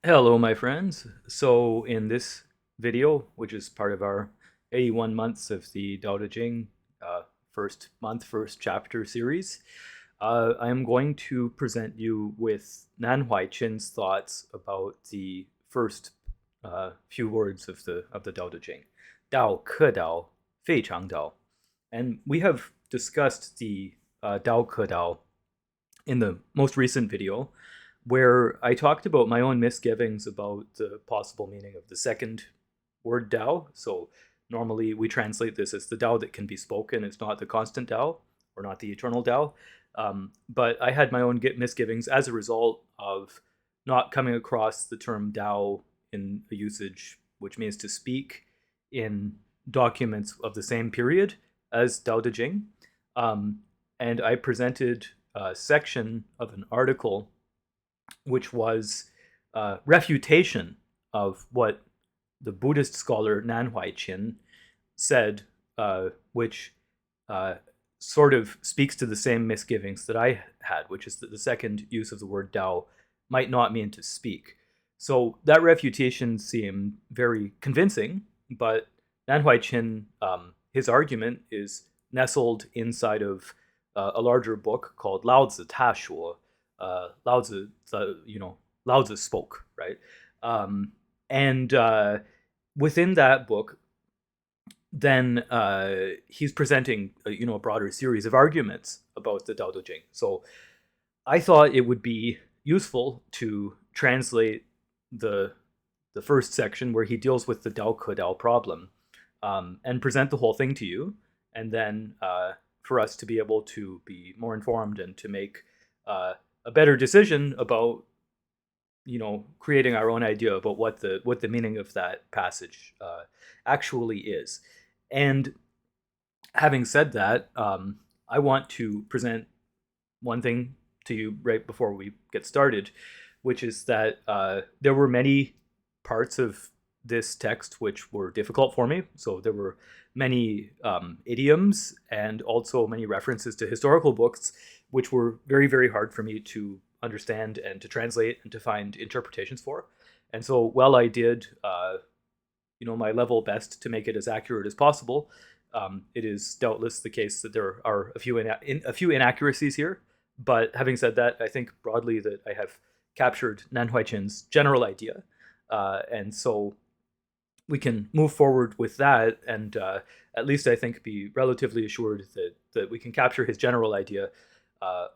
Hello, my friends. So in this video, which is part of our 81 months of the Tao Te Ching first month, first chapter series, I am going to present you with Nan Huai Qin's thoughts about the first few words of the Tao Te Ching. Dao ke Dao, Fei Chang Dao. And we have discussed the Dao ke Dao in the most recent video, where I talked about my own misgivings about the possible meaning of the second word Tao. So normally we translate this as the Tao that can be spoken. It's not the constant Tao or not the eternal Tao. But I had my own misgivings as a result of not coming across the term Tao in a usage which means to speak in documents of the same period as Tao Te Ching. And I presented a section of an article which was refutation of what the Buddhist scholar Nan Huai Qin said, which sort of speaks to the same misgivings that I had, which is that the second use of the word Tao might not mean to speak. So that refutation seemed very convincing, but Nan Huai Qin, his argument is nestled inside of a larger book called Lao Tzu Ta Shuo. Lao Tzu, Lao Tzu spoke, right? And within that book, then he's presenting, a broader series of arguments about the Tao Te Ching. So I thought it would be useful to translate the first section where he deals with the Dao Ke Dao problem and present the whole thing to you, and then for us to be able to be more informed and to make a better decision about creating our own idea about what the meaning of that passage actually is. And having said that, I want to present one thing to you right before we get started, which is that there were many parts of this text which were difficult for me. So there were many idioms and also many references to historical books which were very, very hard for me to understand and to translate and to find interpretations for. And so while I did my level best to make it as accurate as possible, it is doubtless the case that there are a few inaccuracies here. But having said that, I think broadly that I have captured Nan Huai Qin's general idea. And so we can move forward with that, and at least I think be relatively assured that we can capture his general idea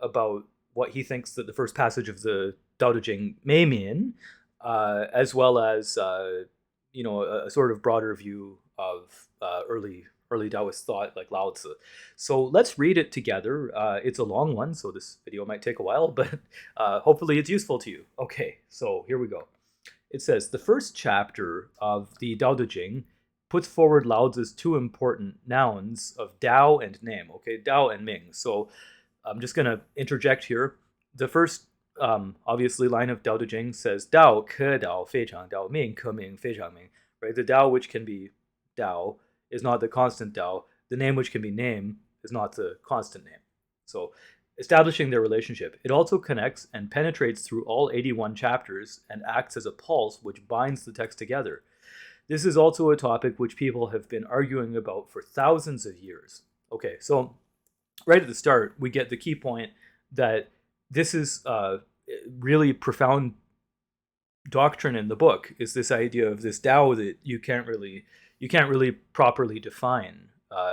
about what he thinks that the first passage of the Tao Te Ching may mean, as well as a sort of broader view of early Taoist thought like Lao Tzu. So let's read it together. It's a long one, so this video might take a while, but hopefully it's useful to you. Okay, so here we go. It says, the first chapter of the Tao Te Ching puts forward Lao Tzu's two important nouns of Dao and name. Okay, Dao and Ming. So I'm just going to interject here. The first, obviously, line of Tao Te Ching says, Dao ke Dao, Fei Chang Dao, Ming ke Ming, Fei Chang Ming. Right? The Dao which can be Dao is not the constant Dao. The name which can be name is not the constant name. So establishing their relationship, it also connects and penetrates through all 81 chapters and acts as a pulse which binds the text together. This is also a topic which people have been arguing about for thousands of years. Okay, so right at the start, we get the key point that this is really profound doctrine in the book, is this idea of this Tao that you can't really properly define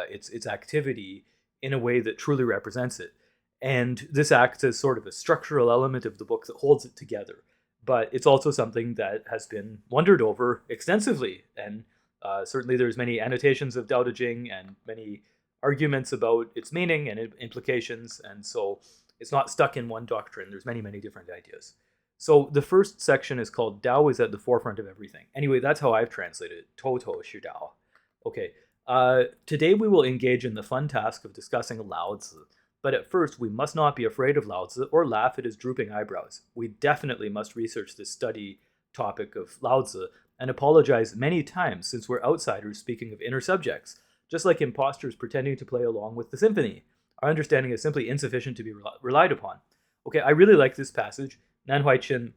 its activity in a way that truly represents it. And this acts as sort of a structural element of the book that holds it together. But it's also something that has been wondered over extensively. And certainly there's many annotations of Tao Te Ching and many arguments about its meaning and implications. And so it's not stuck in one doctrine. There's many, many different ideas. So the first section is called Tao is at the forefront of everything. Anyway, that's how I've translated it. Toto Shu Dao. Okay. Today we will engage in the fun task of discussing Lao Tzu. But at first, we must not be afraid of Lao Tzu or laugh at his drooping eyebrows. We definitely must research this study topic of Lao Tzu and apologize many times, since we're outsiders speaking of inner subjects, just like imposters pretending to play along with the symphony. Our understanding is simply insufficient to be relied upon. Okay, I really like this passage. Nan Huai Qin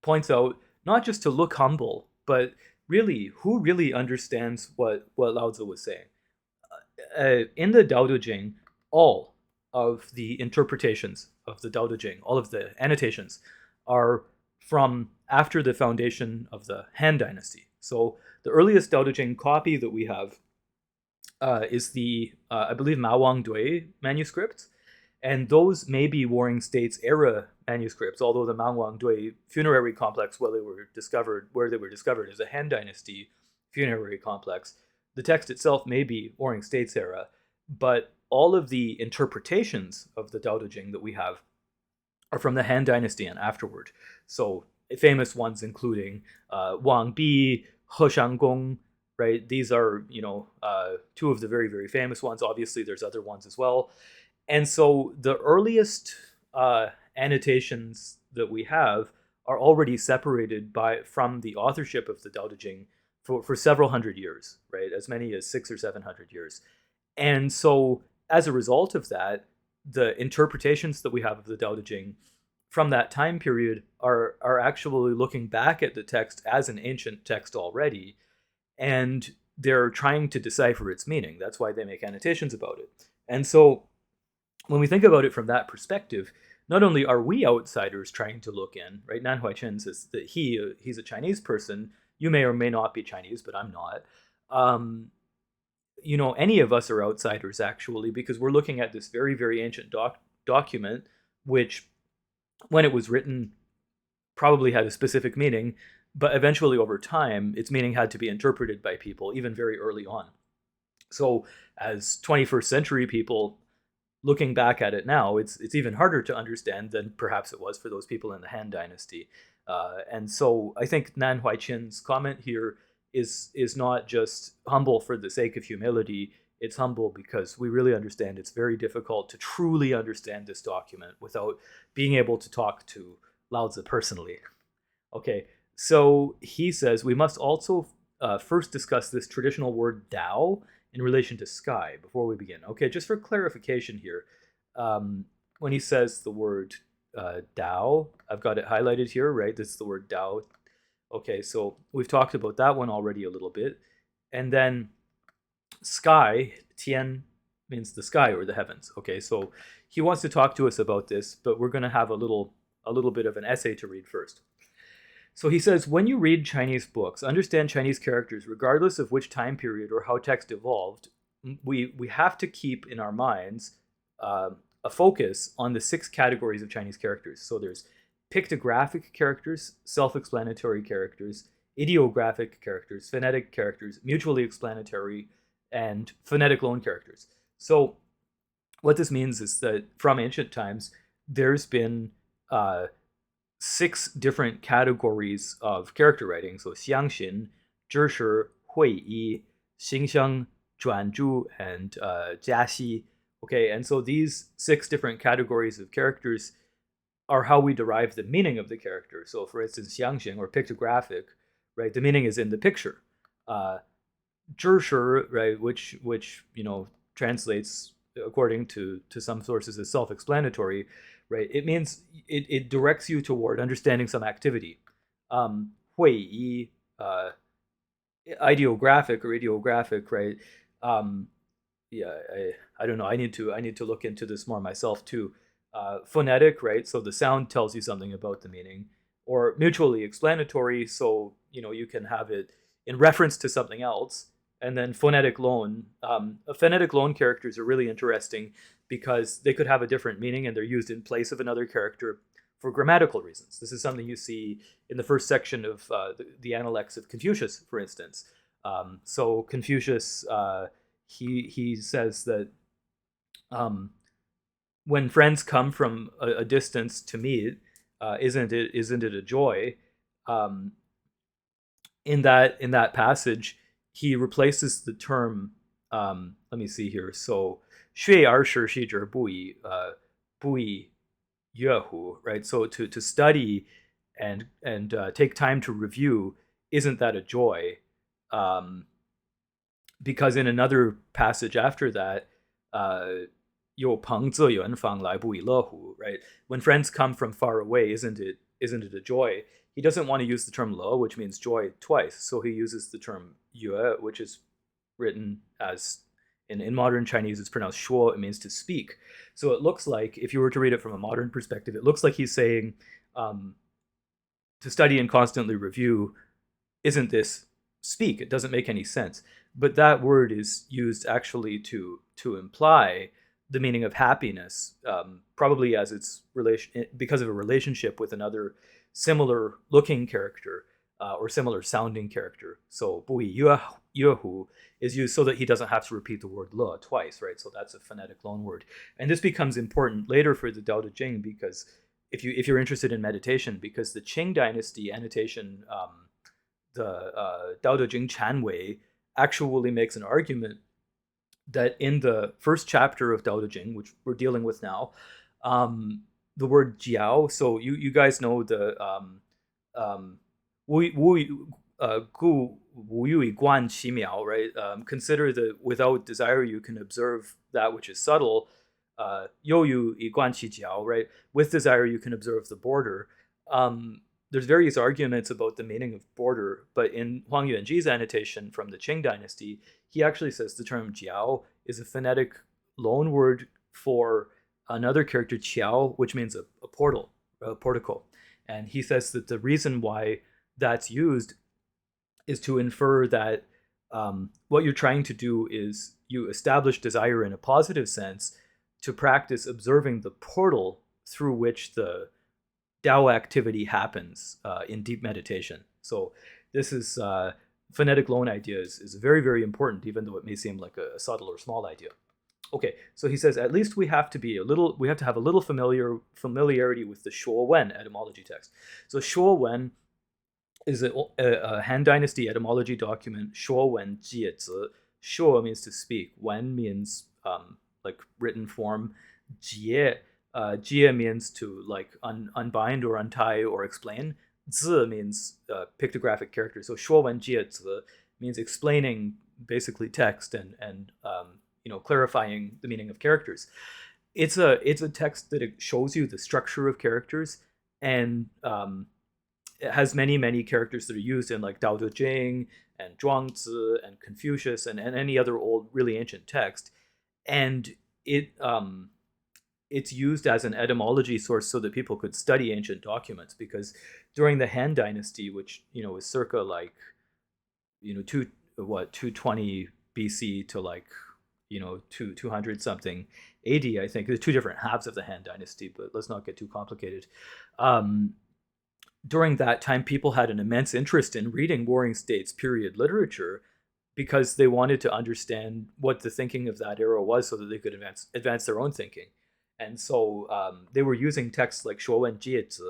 points out not just to look humble, but really, who really understands what Lao Tzu was saying? In the Tao Te Ching, all of the interpretations of the Tao Te Ching, all of the annotations, are from after the foundation of the Han Dynasty. So the earliest Tao Te Ching copy that we have is the, I believe, Ma Wang Dui manuscript. And those may be Warring States era manuscripts, although the Ma Wang Dui funerary complex, where they were discovered is a Han Dynasty funerary complex. The text itself may be Warring States era, but all of the interpretations of the Tao Te Ching that we have are from the Han Dynasty and afterward. So famous ones including Wang Bi, He Shanggong, right? These are, two of the very, very famous ones. Obviously, there's other ones as well. And so the earliest annotations that we have are already separated from the authorship of the Tao Te Ching for several hundred years, right? As many as 600 or 700 years. And so as a result of that, the interpretations that we have of the Tao Te Ching from that time period are actually looking back at the text as an ancient text already, and they're trying to decipher its meaning. That's why they make annotations about it. And so when we think about it from that perspective, not only are we outsiders trying to look in, right? Nan Huai Qin says that he's a Chinese person. You may or may not be Chinese, but I'm not. Any of us are outsiders, actually, because we're looking at this very, very ancient document, which, when it was written, probably had a specific meaning, but eventually over time, its meaning had to be interpreted by people, even very early on. So as 21st century people, looking back at it now, it's even harder to understand than perhaps it was for those people in the Han Dynasty. And so I think Nan Huai Qin's comment here is not just humble for the sake of humility. It's humble because we really understand it's very difficult to truly understand this document without being able to talk to Lao Tzu personally. Okay, so he says we must also first discuss this traditional word Dao in relation to sky before we begin. Okay, just for clarification here, when he says the word Dao, I've got it highlighted here, right? This is the word Dao. Okay, so we've talked about that one already a little bit. And then sky, Tian, means the sky or the heavens. Okay, so he wants to talk to us about this, but we're going to have a little bit of an essay to read first. So he says, when you read Chinese books, understand Chinese characters, regardless of which time period or how text evolved, we have to keep in our minds a focus on the 6 categories of Chinese characters. So there's pictographic characters, self-explanatory characters, ideographic characters, phonetic characters, mutually explanatory, and phonetic loan characters. So what this means is that from ancient times, there's been 6 different categories of character writing. So xiangxin, zhishi, huiyi, xingxiang, zhuanzhu, and jiaxi. Okay, and so these 6 different categories of characters are how we derive the meaning of the character. So for instance, xiangxin, or pictographic, right, the meaning is in the picture. Zhishi, right, which translates according to some sources as self-explanatory, right? It means it directs you toward understanding some activity. Huiyi, ideographic, right? I don't know. I need to look into this more myself too. Phonetic, right? So the sound tells you something about the meaning, or mutually explanatory. So you can have it in reference to something else. And then phonetic loan. Phonetic loan characters are really interesting because they could have a different meaning and they're used in place of another character for grammatical reasons. This is something you see in the first section of the Analects of Confucius, for instance. So Confucius, he says that when friends come from a distance to meet, isn't it a joy? In that passage, he replaces the term, let me see here. So, 学而时习之不亦乐乎, right? So to study and take time to review, isn't that a joy? Because in another passage after that, 有朋自远方来不亦乐乎, right? When friends come from far away, isn't it a joy? he doesn't want to use the term le, which means joy, twice. So he uses the term yue, which is written as in modern Chinese, it's pronounced shuo. It means to speak. So it looks like, if you were to read it from a modern perspective, it looks like he's saying, to study and constantly review, isn't this speak? It doesn't make any sense. But that word is used actually to imply the meaning of happiness, probably as its relation, because of a relationship with another similar looking character, or similar sounding character. So 不以约乎 is used so that he doesn't have to repeat the word le twice, right? So that's a phonetic loanword. And this becomes important later for the Dao De Jing, because if you're interested in meditation, because the Qing dynasty annotation, the Dao De Jing Chanwei, actually makes an argument that in the first chapter of Dao De Jing, which we're dealing with now, the word jiao, so you guys know the wu gu wu yui guan qi miao, right? Consider that without desire you can observe that which is subtle. You yu yi guan qi jiao, right? With desire you can observe the border. There's various arguments about the meaning of border, but in Huang Yuanji's annotation from the Qing dynasty, he actually says the term jiao is a phonetic loanword for another character, qiao, which means a portal, a portico. And he says that the reason why that's used is to infer that what you're trying to do is you establish desire in a positive sense to practice observing the portal through which the Dao activity happens in deep meditation. So this is phonetic loan idea is very, very important, even though it may seem like a subtle or small idea. Okay, so he says at least we have to have a little familiarity with the Shuo Wen etymology text. So Shuo Wen is a Han Dynasty etymology document. Shuo Wen Jie Zi. Shuo means to speak. Wen means like written form. Jie Jie means to like unbind or untie or explain. Zi means pictographic character. So Shuo Wen Jie Zi means explaining basically text and clarifying the meaning of characters. It's a text that shows you the structure of characters, and it has many characters that are used in like Dao De Jing and Zhuangzi and Confucius and any other old really ancient text, and it's used as an etymology source so that people could study ancient documents, because during the Han Dynasty, which is circa like 220 BC to like 200 something AD, I think. There's two different halves of the Han Dynasty, but let's not get too complicated. During that time, people had an immense interest in reading Warring States period literature because they wanted to understand what the thinking of that era was so that they could advance their own thinking. And so they were using texts like Shuo Wen Jie Zi.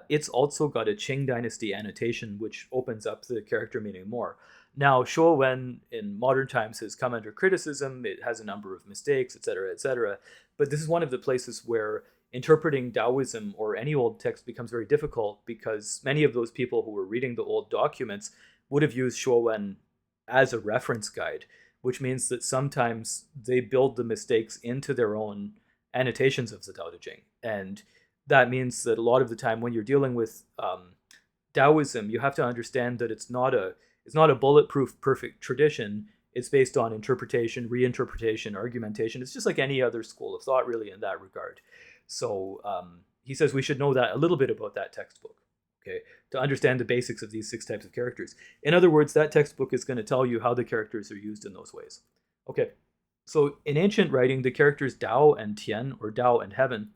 It's also got a Qing Dynasty annotation, which opens up the character meaning more. Now, Shuo Wen in modern times has come under criticism. It has a number of mistakes, etc., etc. But this is one of the places where interpreting Taoism or any old text becomes very difficult, because many of those people who were reading the old documents would have used Shuo Wen as a reference guide, which means that sometimes they build the mistakes into their own annotations of the Tao Te Ching. And that means that a lot of the time when you're dealing with Taoism, you have to understand that it's not a bulletproof perfect tradition. It's based on interpretation, reinterpretation, argumentation. It's just like any other school of thought, really, in that regard. So he says we should know that a little bit about that textbook, okay, to understand the basics of these 6 types of characters. In other words, that textbook is going to tell you how the characters are used in those ways. Okay, so in ancient writing, the characters Dao and Tian, or Dao and heaven,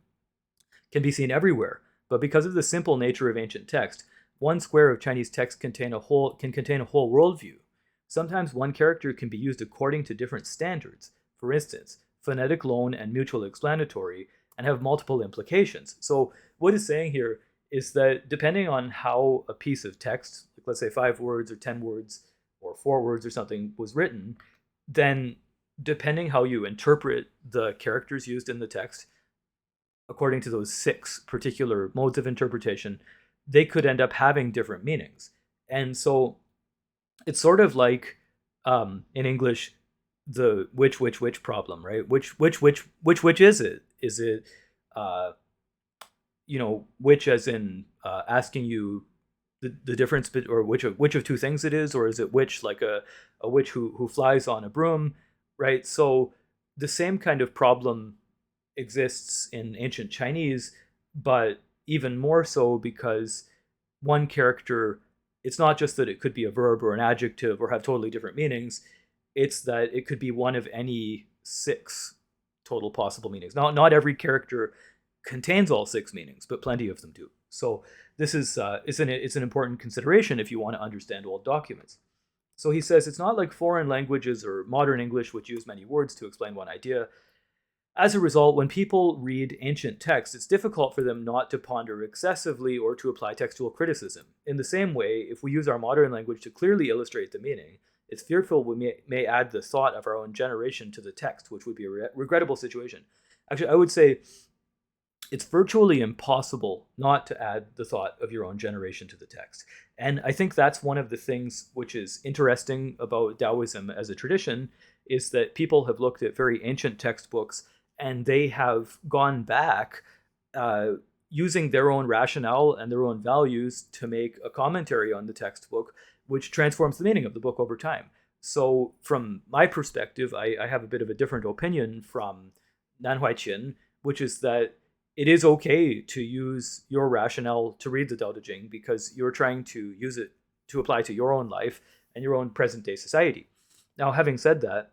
can be seen everywhere. But because of the simple nature of ancient text, one square of Chinese text can contain a whole worldview. Sometimes one character can be used according to different standards. For instance, phonetic loan and mutual explanatory, and have multiple implications. So what it's saying here is that depending on how a piece of text, like let's say 5 words or 10 words or 4 words or something, was written, then depending how you interpret the characters used in the text, according to those 6 particular modes of interpretation, they could end up having different meanings. And so it's sort of like in English, the which problem, right? Which is it? Is it which as in asking you the difference, or which of two things it is, or is it witch, like a witch who flies on a broom, right? So the same kind of problem exists in ancient Chinese, but even more so because one character, it's not just that it could be a verb or an adjective or have totally different meanings, it's that it could be one of any 6 total possible meanings. Not every character contains all 6 meanings, but plenty of them do. So this is it's an important consideration if you want to understand old documents. So he says it's not like foreign languages or modern English, which use many words to explain one idea. As a result, when people read ancient texts, it's difficult for them not to ponder excessively or to apply textual criticism. In the same way, if we use our modern language to clearly illustrate the meaning, it's fearful we may add the thought of our own generation to the text, which would be a regrettable situation. Actually, I would say it's virtually impossible not to add the thought of your own generation to the text. And I think that's one of the things which is interesting about Taoism as a tradition, is that people have looked at very ancient textbooks and they have gone back using their own rationale and their own values to make a commentary on the textbook, which transforms the meaning of the book over time. So from my perspective, I have a bit of a different opinion from Nan Huai Qin, which is that it is okay to use your rationale to read the Tao Te Ching because you're trying to use it to apply to your own life and your own present day society. Now, having said that,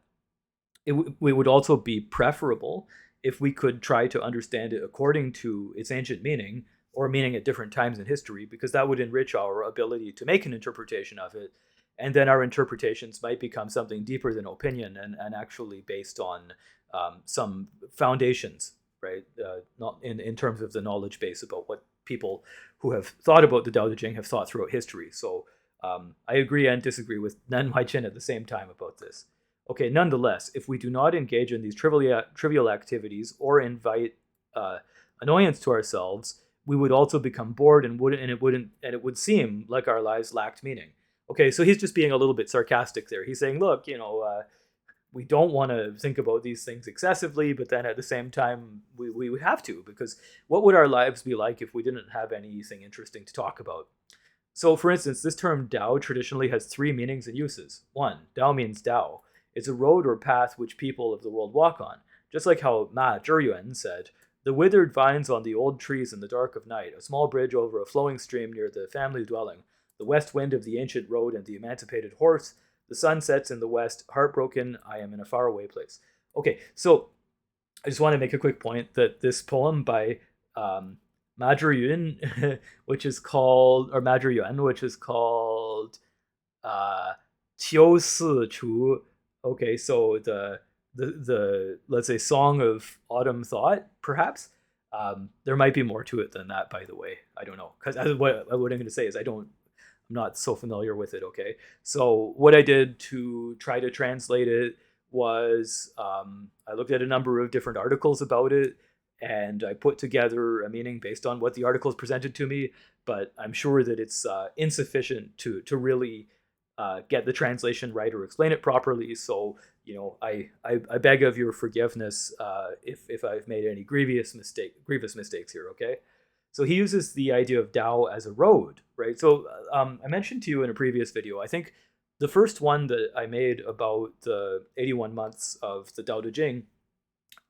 it would also be preferable if we could try to understand it according to its ancient meaning or meaning at different times in history, because that would enrich our ability to make an interpretation of it. And then our interpretations might become something deeper than opinion and actually based on some foundations, right? Not in terms of the knowledge base about what people who have thought about the Tao Te Ching have thought throughout history. So I agree and disagree with Nan Huai Qin at the same time about this. Okay, nonetheless, if we do not engage in these trivial activities or invite annoyance to ourselves, we would also become bored and it would seem like our lives lacked meaning. Okay, so he's just being a little bit sarcastic there. He's saying, look, we don't want to think about these things excessively, but then at the same time, we have to, because what would our lives be like if we didn't have anything interesting to talk about? So, for instance, this term Dao traditionally has 3 meanings and uses. 1, Dao means Dao. It's a road or path which people of the world walk on. Just like how Ma Zhiyuan said, the withered vines on the old trees in the dark of night, a small bridge over a flowing stream near the family dwelling, the west wind of the ancient road and the emancipated horse, the sun sets in the west, heartbroken, I am in a faraway place. Okay, so I just want to make a quick point that this poem by Ma Zhiyuan, which is called Qiu Si Chu. Okay, so the let's say Song of Autumn Thought, perhaps. There might be more to it than that, by the way. I don't know, because what I'm going to say is I'm not so familiar with it. Okay, so what I did to try to translate it was I looked at a number of different articles about it, and I put together a meaning based on what the articles presented to me. But I'm sure that it's insufficient to really get the translation right or explain it properly. So I beg of your forgiveness if I've made any grievous mistakes here. Okay, so he uses the idea of Dao as a road, right? So I mentioned to you in a previous video, I think the first one that I made about the 81 months of the Tao Te Ching,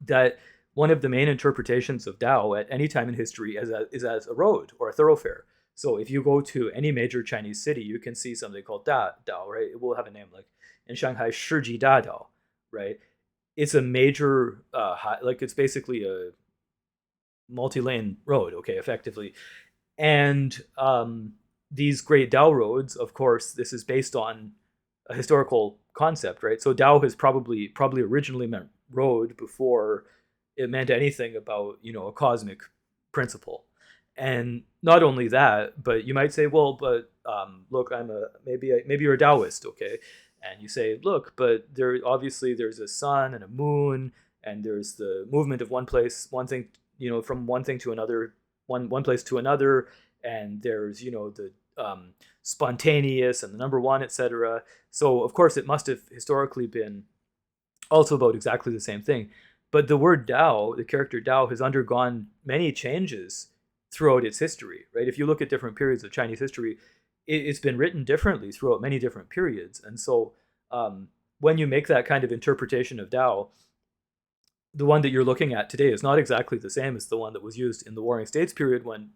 that one of the main interpretations of Dao at any time in history is as a road or a thoroughfare. So if you go to any major Chinese city, you can see something called Dao, right? It will have a name, like in Shanghai, Shiji Da Dao, right? It's a major, it's basically a multi-lane road, okay, effectively. And these great Dao roads, of course, this is based on a historical concept, right? So Dao has probably originally meant road before it meant anything about, a cosmic principle. And not only that, but you might say, well, but look, maybe you're a Taoist, okay? And you say, look, but there's a sun and a moon, and there's the movement of one thing, from one thing to another, one place to another, and there's the spontaneous and the number one, etc. So of course it must have historically been also about exactly the same thing. But the word Dao, the character Dao, has undergone many changes throughout its history, right? If you look at different periods of Chinese history, it's been written differently throughout many different periods. And so when you make that kind of interpretation of Tao, the one that you're looking at today is not exactly the same as the one that was used in the Warring States period when,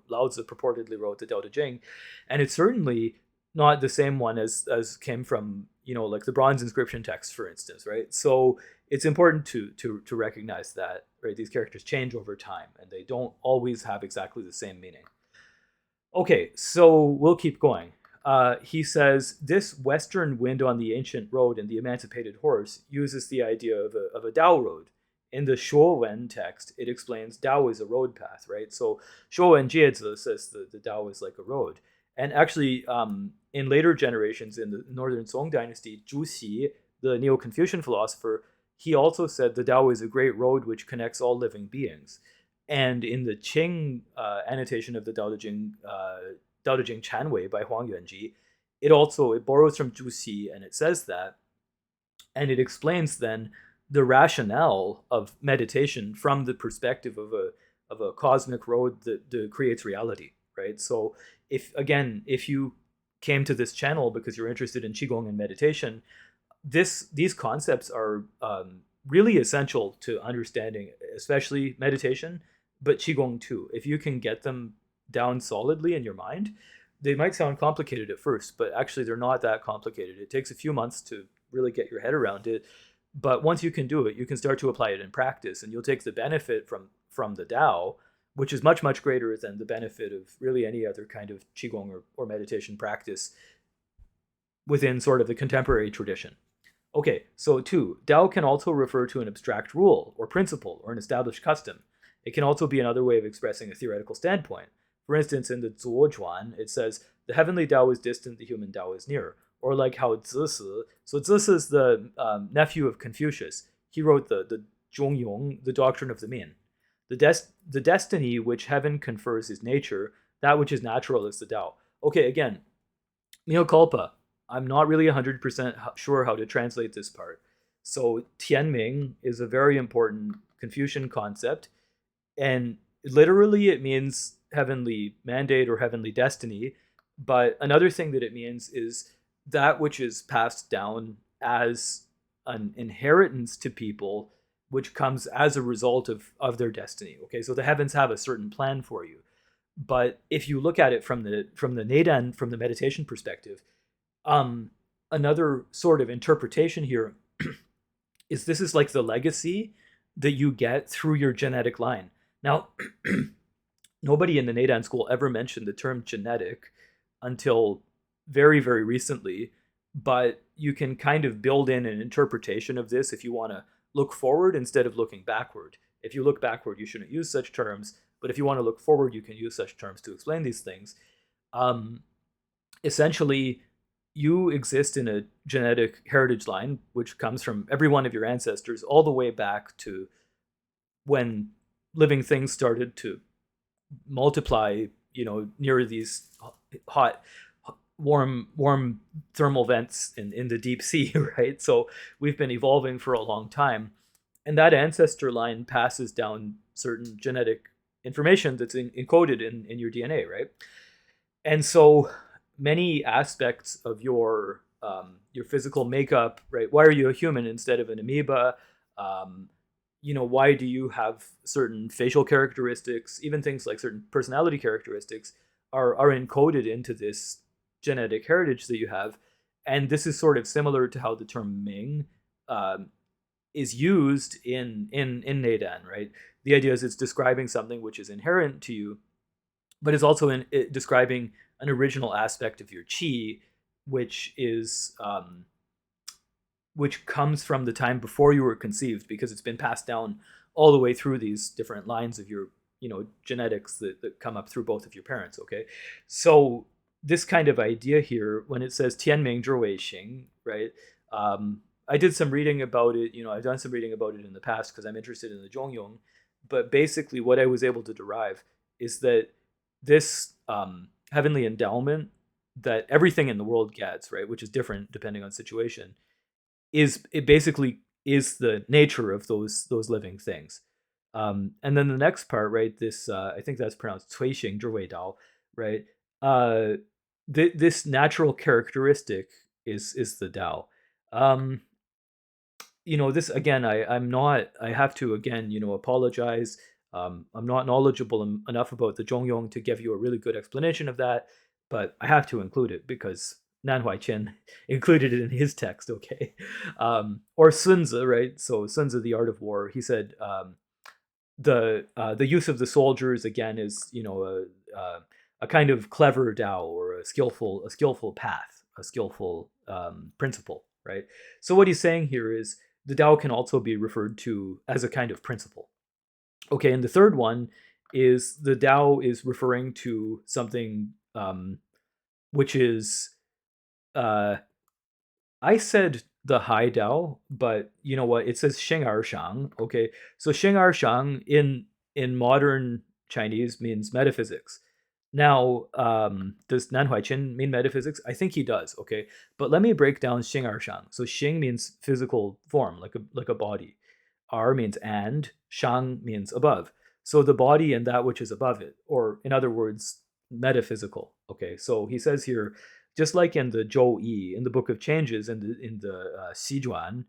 Lao Tzu purportedly wrote the Tao Te Ching. And it's certainly not the same one as came from, like the bronze inscription text, for instance, right? So it's important to recognize that, right? These characters change over time and they don't always have exactly the same meaning. Okay, so we'll keep going. He says, this western wind on the ancient road and the emancipated horse uses the idea of a Dao road. In the Shuowen text, it explains Dao is a road path, right? So Shuowen Jiezi says the Dao is like a road. And actually, in later generations in the Northern Song dynasty, Zhu Xi, the Neo-Confucian philosopher, he also said the Dao is a great road which connects all living beings. And in the Qing annotation of the Dao De Jing Chanwei by Huang Yuanji, it borrows from Zhu Xi and it says that, and it explains then the rationale of meditation from the perspective of a cosmic road that creates reality, right? So if you came to this channel because you're interested in qigong and meditation, these concepts are really essential to understanding, especially meditation, but qigong too. If you can get them down solidly in your mind, they might sound complicated at first, but actually they're not that complicated. It takes a few months to really get your head around it, but once you can do it, you can start to apply it in practice, and you'll take the benefit from the Tao, which is much, much greater than the benefit of really any other kind of qigong or meditation practice within sort of the contemporary tradition. Okay, so 2, Tao can also refer to an abstract rule or principle or an established custom. It can also be another way of expressing a theoretical standpoint. For instance, in the Zuo Zhuan, it says, the heavenly Tao is distant, the human Tao is near. Or like how Zisi, so Zisi is the nephew of Confucius. He wrote the Zhongyong, the doctrine of the mean. The destiny which heaven confers is nature, that which is natural is the Tao. Okay, again, mea culpa. I'm not really 100% sure how to translate this part. So Tianming is a very important Confucian concept, and literally it means heavenly mandate or heavenly destiny. But another thing that it means is that which is passed down as an inheritance to people, which comes as a result of their destiny. Okay, so the heavens have a certain plan for you. But if you look at it from the Neidan, from the meditation perspective, another sort of interpretation here is this is like the legacy that you get through your genetic line. Now, nobody in the Neidan school ever mentioned the term genetic until very, very recently, but you can kind of build in an interpretation of this if you want to look forward instead of looking backward. If you look backward, you shouldn't use such terms, but if you want to look forward, you can use such terms to explain these things. Essentially, you exist in a genetic heritage line, which comes from every one of your ancestors all the way back to when living things started to multiply, near these hot, warm thermal vents in the deep sea, right? So we've been evolving for a long time. And that ancestor line passes down certain genetic information that's encoded in your DNA, right? And so many aspects of your physical makeup, right? Why are you a human instead of an amoeba? Why do you have certain facial characteristics? Even things like certain personality characteristics are encoded into this genetic heritage that you have. And this is sort of similar to how the term Ming is used in Neidan, right? The idea is it's describing something which is inherent to you, but it's also describing an original aspect of your qi, which is which comes from the time before you were conceived, because it's been passed down all the way through these different lines of your genetics that come up through both of your parents. Okay, so this kind of idea here, when it says Tianming Zhiwei Xing, right? I did some reading about it. I've done some reading about it in the past because I'm interested in the Zhongyong. But basically, what I was able to derive is that this heavenly endowment that everything in the world gets, right, which is different depending on situation, it basically is the nature of those living things. And then the next part, right, this I think that's pronounced 推行之谓道, right? this natural characteristic is the Tao. Um, this again, I have to again, apologize. I'm not knowledgeable enough about the Zhongyong to give you a really good explanation of that, but I have to include it because Nan Huai Qin included it in his text. Okay, or Sun Tzu, right? So Sun Tzu, The Art of War, he said the use of the soldiers again is a kind of clever Tao, or a skillful path, a skillful principle, right? So what he's saying here is the Tao can also be referred to as a kind of principle. Okay, and the third one is the Tao is referring to something which is uh, I said the Hai Dao, but you know what? It says Xing Er Shang. Okay, so Xing Er Shang in modern Chinese means metaphysics. Now, does Nan Huai Qin mean metaphysics? I think he does. Okay, but let me break down Xing Er Shang. So Xing means physical form, like a body. Er means and, Shang means above. So the body and that which is above it, or in other words, metaphysical. Okay, so he says here, just like in the Zhou Yi, in the Book of Changes, in the Xizhuan,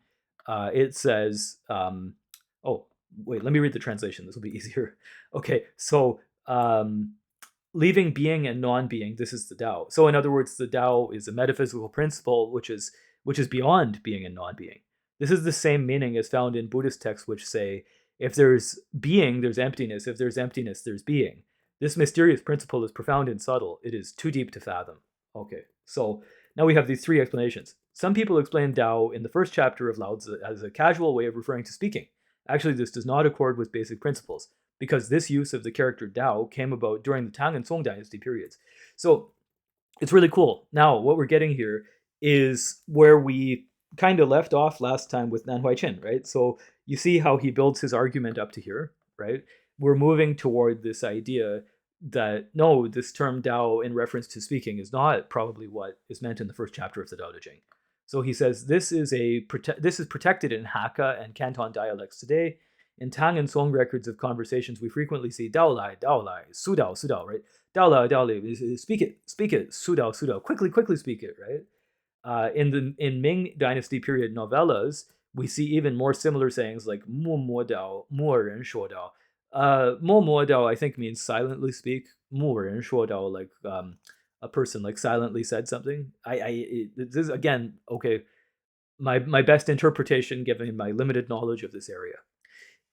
it says, oh wait, let me read the translation. This will be easier. Okay, so leaving being and non-being, this is the Tao. So in other words, the Tao is a metaphysical principle which is beyond being and non-being. This is the same meaning as found in Buddhist texts, which say, if there's being, there's emptiness. If there's emptiness, there's being. This mysterious principle is profound and subtle. It is too deep to fathom. Okay, so now we have these three explanations. Some people explain Tao in the first chapter of Lao Tzu as a casual way of referring to speaking. Actually, this does not accord with basic principles, because this use of the character Tao came about during the Tang and Song dynasty periods. So it's really cool. Now, what we're getting here is where we kind of left off last time with Nan Huai Qin, right? So you see how he builds his argument up to here, right? We're moving toward this idea that no, this term Dao in reference to speaking is not probably what is meant in the first chapter of the Dao De Jing. So he says this is protected in Hakka and Canton dialects today. In Tang and Song records of conversations, we frequently see Dao Lai, Su Dao, right? Dao Lai, speak it, Su Dao, quickly speak it, right? In Ming Dynasty period novellas, we see even more similar sayings like Mo Mo Dao, Mo Ren Shuo Dao. Mo Mo Dao, I think, means silently speak. Mo Ren Shuo Dao, like a person like silently said something. This is again okay. My best interpretation given my limited knowledge of this area.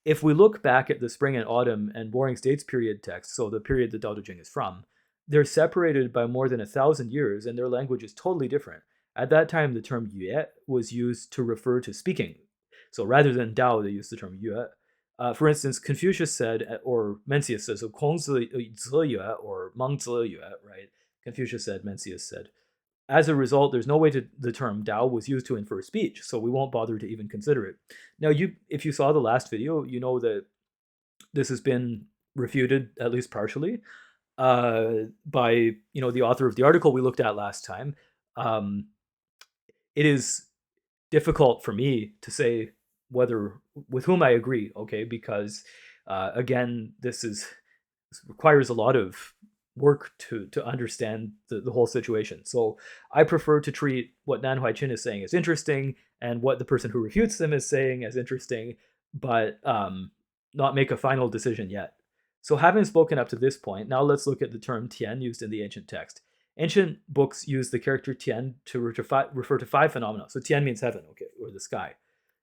If we look back at the spring and autumn and warring states period texts, so the period the Dao De Jing is from, they're separated by more than 1,000 years and their language is totally different. At that time, the term yue was used to refer to speaking. So rather than Dao, they used the term yue. For instance, Confucius said, or Mencius says, so Kong zi yue or Meng zi yue, right? Confucius said, Mencius said. As a result, there's no way the term Dao was used to infer speech, so we won't bother to even consider it. Now, if you saw the last video, you know that this has been refuted, at least partially, by the author of the article we looked at last time. It is difficult for me to say whether with whom I agree, okay, because again, this requires a lot of work to understand the whole situation. So I prefer to treat what Nan Huai Qin is saying as interesting and what the person who refutes them is saying as interesting, but not make a final decision yet. So having spoken up to this point, now let's look at the term tian used in the ancient text. Ancient books use the character tian to refer to five phenomena. So tian means heaven, okay, or the sky.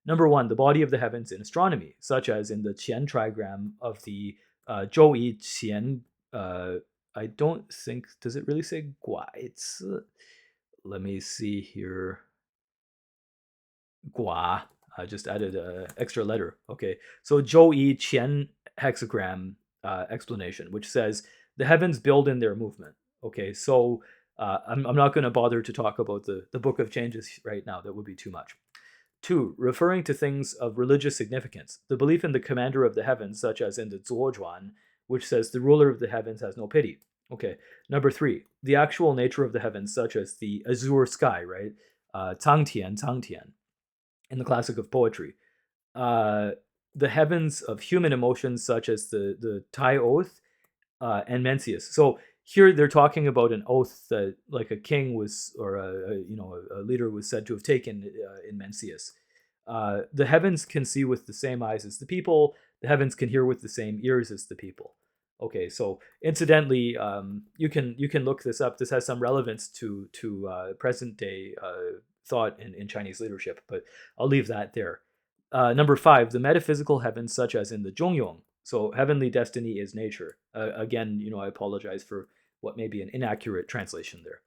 Number one, the body of the heavens in astronomy, such as in the Qian trigram of the Zhou Yi Qian. I don't think, does it really say Gua? Let me see here. Gua. I just added an extra letter. Okay, so Zhou Yi Qian hexagram explanation, which says the heavens build in their movement. Okay, so I'm not going to bother to talk about the Book of Changes right now. That would be too much. Two, referring to things of religious significance. The belief in the commander of the heavens, such as in the Zuozhuan, which says the ruler of the heavens has no pity. Okay. Number three, the actual nature of the heavens, such as the azure sky, right? Cangtian, in the classic of poetry. The heavens of human emotions, such as the Tai Oath and Mencius. So here they're talking about an oath that like a king was, or a leader was said to have taken in Mencius. The heavens can see with the same eyes as the people. The heavens can hear with the same ears as the people. Okay, so incidentally, you can look this up. This has some relevance to present day thought in Chinese leadership, but I'll leave that there. Number 5, the metaphysical heavens, such as in the Zhongyong. So heavenly destiny is nature. Again, I apologize for what may be an inaccurate translation there.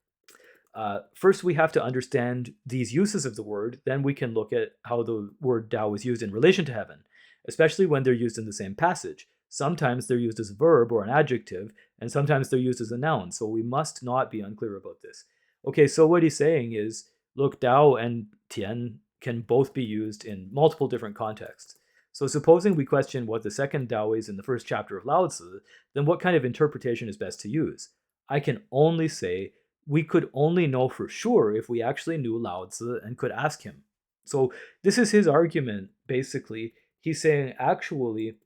First, we have to understand these uses of the word. Then we can look at how the word Tao is used in relation to heaven, especially when they're used in the same passage. Sometimes they're used as a verb or an adjective, and sometimes they're used as a noun. So we must not be unclear about this. Okay, so what he's saying is, look, Tao and Tian can both be used in multiple different contexts. So supposing we question what the second Tao is in the first chapter of Lao Tzu, then what kind of interpretation is best to use? I can only say we could only know for sure if we actually knew Lao Tzu and could ask him. So this is his argument, basically. He's saying, actually,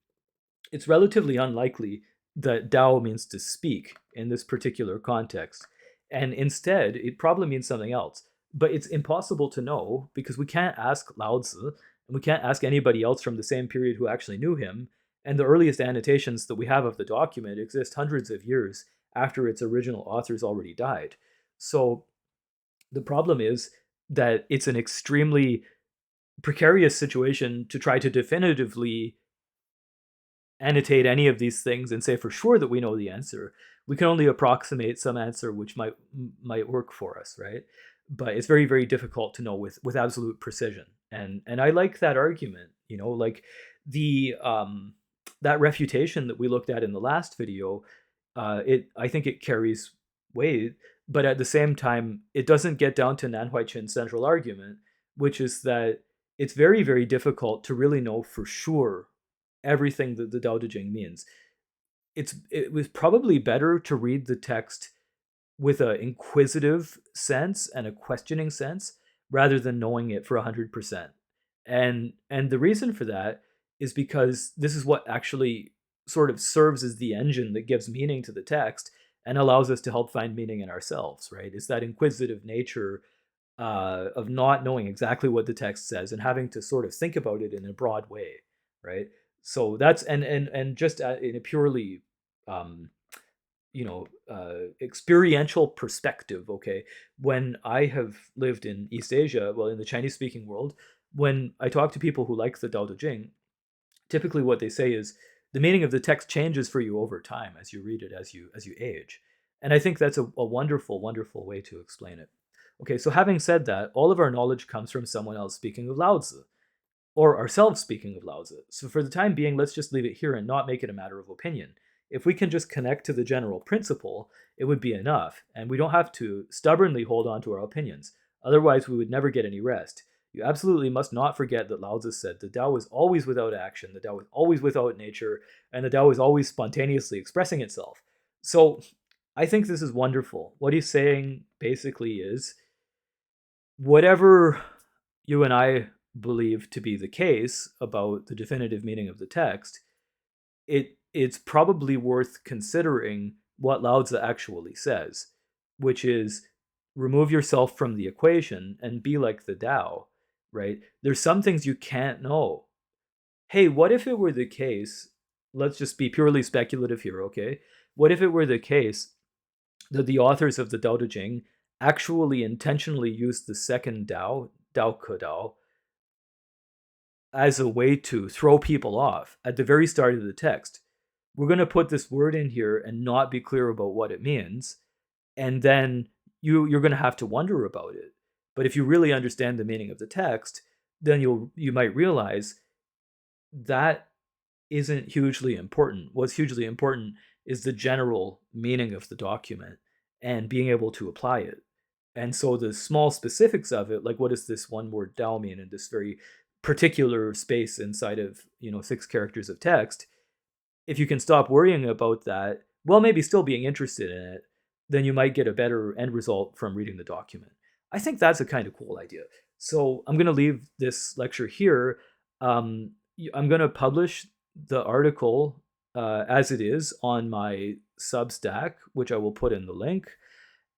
it's relatively unlikely that Dao means to speak in this particular context. And instead, it probably means something else. But it's impossible to know because we can't ask Lao Tzu, and we can't ask anybody else from the same period who actually knew him. And the earliest annotations that we have of the document exist hundreds of years after its original authors already died. So the problem is that it's an extremely precarious situation to try to definitively annotate any of these things and say for sure that we know the answer. We can only approximate some answer which might work for us, right? But it's very, very difficult to know with absolute precision. And I like that argument, like the that refutation that we looked at in the last video. I think it carries weight, but at the same time, it doesn't get down to Nan Huai Qin's central argument, which is that it's very, very difficult to really know for sure everything that the Tao Te Ching means. It was probably better to read the text with an inquisitive sense and a questioning sense rather than knowing it for 100%. And the reason for that is because this is what actually sort of serves as the engine that gives meaning to the text and allows us to help find meaning in ourselves, right? It's that inquisitive nature of not knowing exactly what the text says and having to sort of think about it in a broad way, right? So that's and just in a purely experiential perspective. Okay, when I have lived in East Asia, well, in the Chinese speaking world, when I talk to people who like the Tao Te Ching, typically what they say is the meaning of the text changes for you over time as you read it, as you age. And I think that's a wonderful, wonderful way to explain it. Okay, so having said that, all of our knowledge comes from someone else speaking of Lao Tzu, or ourselves speaking of Lao Tzu. So for the time being, let's just leave it here and not make it a matter of opinion. If we can just connect to the general principle, it would be enough, and we don't have to stubbornly hold on to our opinions. Otherwise, we would never get any rest. You absolutely must not forget that Lao Tzu said the Tao is always without action, the Tao is always without nature, and the Tao is always spontaneously expressing itself. So I think this is wonderful. What he's saying basically is, whatever you and I believe to be the case about the definitive meaning of the text, it's probably worth considering what Lao Tzu actually says, which is remove yourself from the equation and be like the Tao, right? There's some things you can't know. Hey, what if it were the case, let's just be purely speculative here, okay? What if it were the case that the authors of the Tao Te Ching actually intentionally used the second Tao, Tao Ke Tao, as a way to throw people off at the very start of the text? We're going to put this word in here and not be clear about what it means, and then you're going to have to wonder about it. But if you really understand the meaning of the text, then you might realize that isn't hugely important. What's hugely important is the general meaning of the document and being able to apply it. And so the small specifics of it, like what does this one word Dao mean in this very particular space inside of 6 characters of text, if you can stop worrying about that, while maybe still being interested in it, then you might get a better end result from reading the document. I think that's a kind of cool idea. So I'm going to leave this lecture here. I'm going to publish the article as it is on my Substack, which I will put in the link,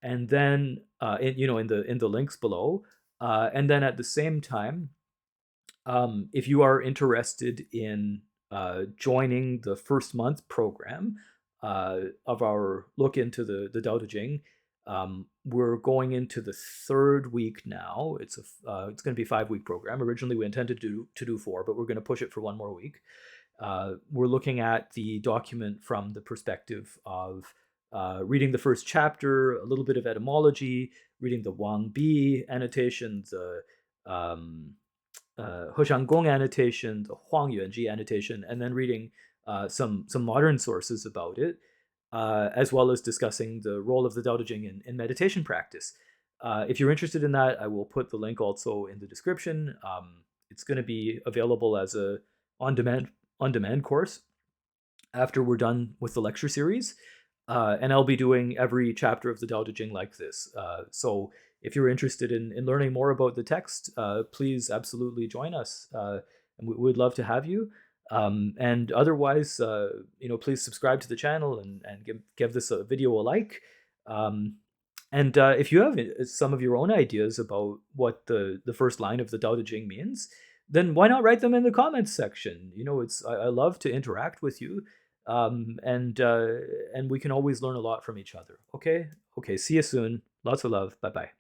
and then in the links below, and then at the same time, if you are interested in joining the first month program of our look into the Tao Te Ching, we're going into the third week now. It's going to be a 5-week program. Originally, we intended to do 4, but we're going to push it for 1 more week. We're looking at the document from the perspective of reading the first chapter, a little bit of etymology, reading the Wang Bi annotation, the Gong annotation, the Huang Yuanji annotation, and then reading some modern sources about it, as well as discussing the role of the Tao Te Ching in meditation practice. If you're interested in that, I will put the link also in the description. It's going to be available as a on-demand course after we're done with the lecture series. And I'll be doing every chapter of the Tao Te Ching like this. So if you're interested in learning more about the text, please absolutely join us. And we'd love to have you. And otherwise, please subscribe to the channel and give this a video a like. And if you have some of your own ideas about what the first line of the Tao Te Ching means, then why not write them in the comments section? I love to interact with you, and we can always learn a lot from each other. Okay, see you soon. Lots of love. Bye bye.